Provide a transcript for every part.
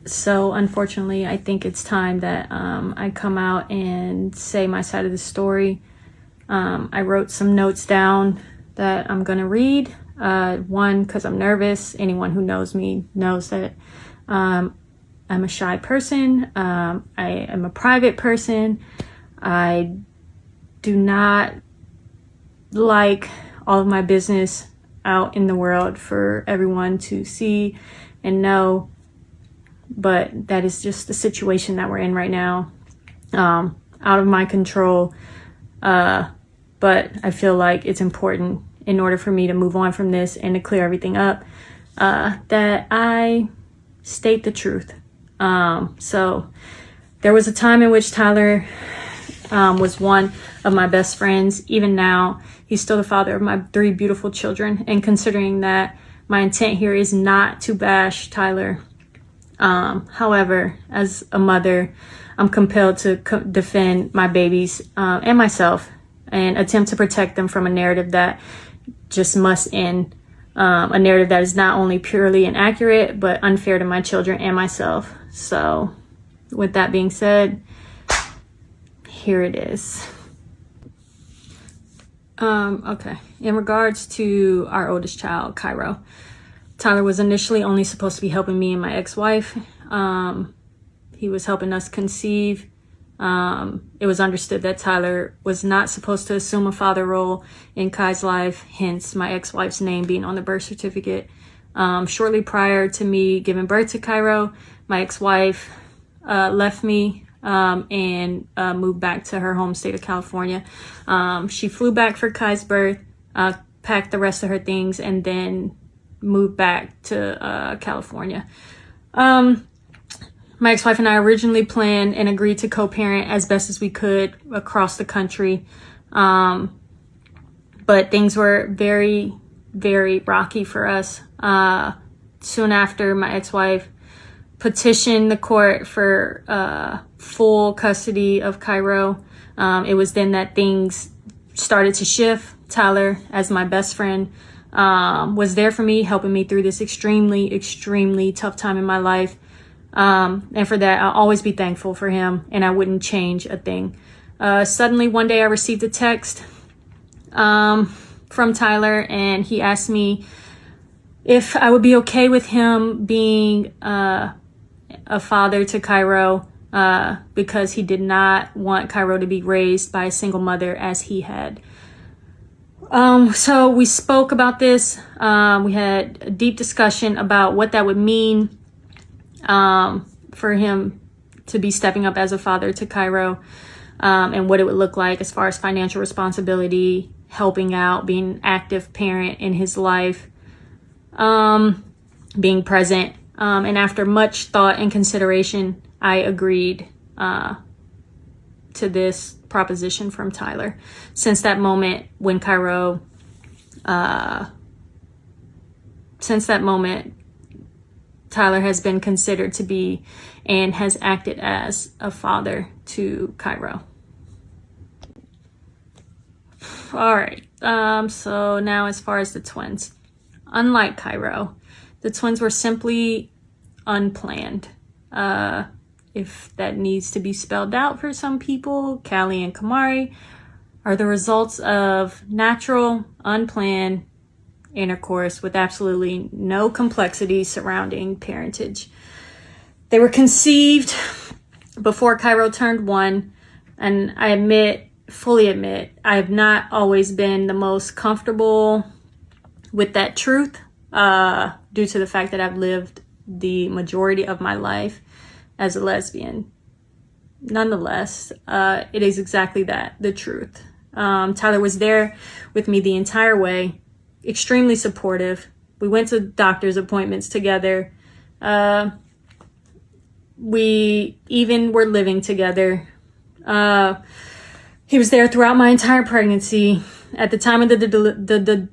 So unfortunately, I think it's time that I come out and say my side of the story. I wrote some notes down that I'm gonna read. One, because I'm nervous. Anyone who knows me knows that I'm a shy person. I am a private person. I do not like all of my business out in the world for everyone to see and know. But that is just the situation that we're in right now. Out of my control. But I feel like it's important in order for me to move on from this and to clear everything up, that I state the truth. So there was a time in which Tyler was one of my best friends. Even now, he's still the father of my 3 beautiful children. And considering that, my intent here is not to bash Tyler. However, as a mother, I'm compelled to defend my babies and myself and attempt to protect them from a narrative that just must end. A narrative that is not only purely inaccurate, but unfair to my children and myself. So with that being said, here it is. Okay. In regards to our oldest child, Cairo, Tyler was initially only supposed to be helping me and my ex-wife. He was helping us conceive. It was understood that Tyler was not supposed to assume a father role in Kai's life, hence my ex-wife's name being on the birth certificate. Shortly prior to me giving birth to Cairo, my ex-wife left me and moved back to her home state of California. She flew back for Kai's birth, packed the rest of her things, and then moved back to California. My ex-wife and I originally planned and agreed to co-parent as best as we could across the country. But things were very, very rocky for us. Soon after, my ex-wife petitioned the court for full custody of Cairo. It was then that things started to shift. Tyler, as my best friend, was there for me, helping me through this extremely, extremely tough time in my life. And for that, I'll always be thankful for him, and I wouldn't change a thing. Suddenly, one day I received a text from Tyler, and he asked me if I would be okay with him being a father to Cairo, because he did not want Cairo to be raised by a single mother as he had. So we spoke about this. We had a deep discussion about what that would mean for him to be stepping up as a father to Cairo, and what it would look like as far as financial responsibility, helping out, being an active parent in his life, being present. And after much thought and consideration, I agreed to this proposition from Tyler. Since that moment when Cairo, Tyler has been considered to be and has acted as a father to Cairo. All right. So now as far as the twins, unlike Cairo, the twins were simply unplanned. If that needs to be spelled out for some people, Callie and Kamari are the results of natural, unplanned intercourse with absolutely no complexity surrounding parentage. They were conceived before Cairo turned 1, and I fully admit, I have not always been the most comfortable with that truth, due to the fact that I've lived the majority of my life as a lesbian. Nonetheless, it is exactly that, the truth. Tyler was there with me the entire way, extremely supportive. We went to doctor's appointments together. We even were living together. He was there throughout my entire pregnancy, at the time of the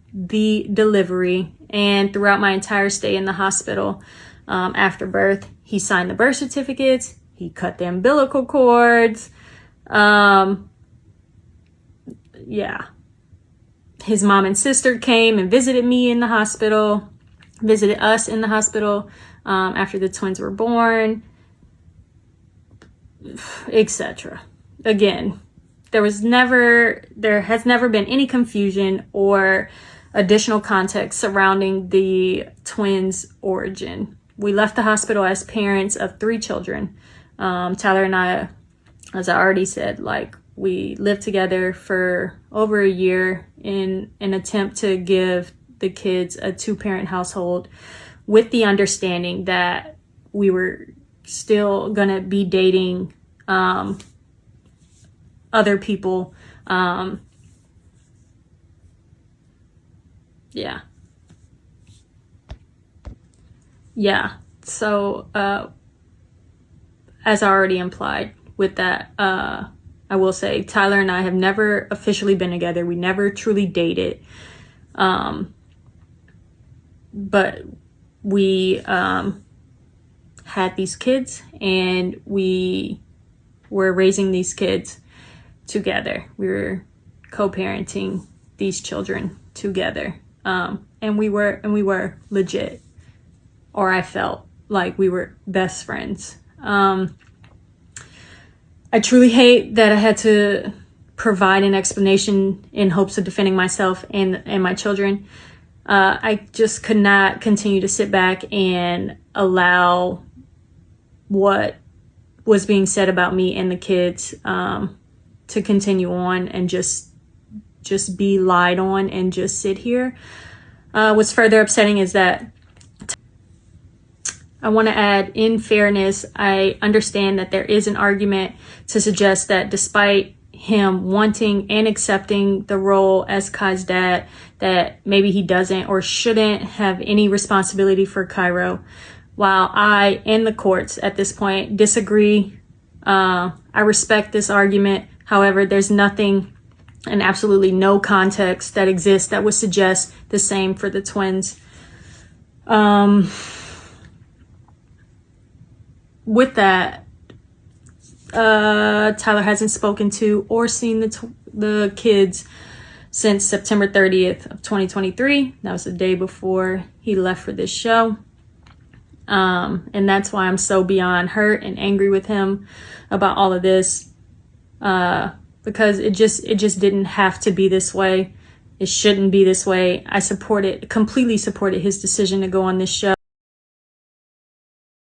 delivery, and throughout my entire stay in the hospital after birth. He signed the birth certificates. He cut the umbilical cords. Yeah. His mom and sister came and visited me in the hospital, visited us in the hospital. after the twins were born, etc. Again, there has never been any confusion or additional context surrounding the twins' origin. We left the hospital as parents of 3 children. Tyler and I, as I already said, like, we lived together for over a year in an attempt to give the kids a 2-parent household, with the understanding that we were still gonna be dating other people. Yeah. So, as I already implied with that, I will say Tyler and I have never officially been together. We never truly dated. But we had these kids, and we were raising these kids together. We were co-parenting these children together. And we were legit, or I felt like we were best friends. I truly hate that I had to provide an explanation in hopes of defending myself and my children. I just could not continue to sit back and allow what was being said about me and the kids to continue on and just be lied on and just sit here. What's further upsetting is that I want to add, in fairness, I understand that there is an argument to suggest that despite him wanting and accepting the role as Kai's dad, that maybe he doesn't or shouldn't have any responsibility for Cairo. While I and the courts at this point disagree, I respect this argument. However, there's nothing and absolutely no context that exists that would suggest the same for the twins. With that, Tyler hasn't spoken to or seen the kids since September 30th of 2023. That was the day before he left for this show. And that's why I'm so beyond hurt and angry with him about all of this. Because it just didn't have to be this way. It shouldn't be this way. I completely supported his decision to go on this show.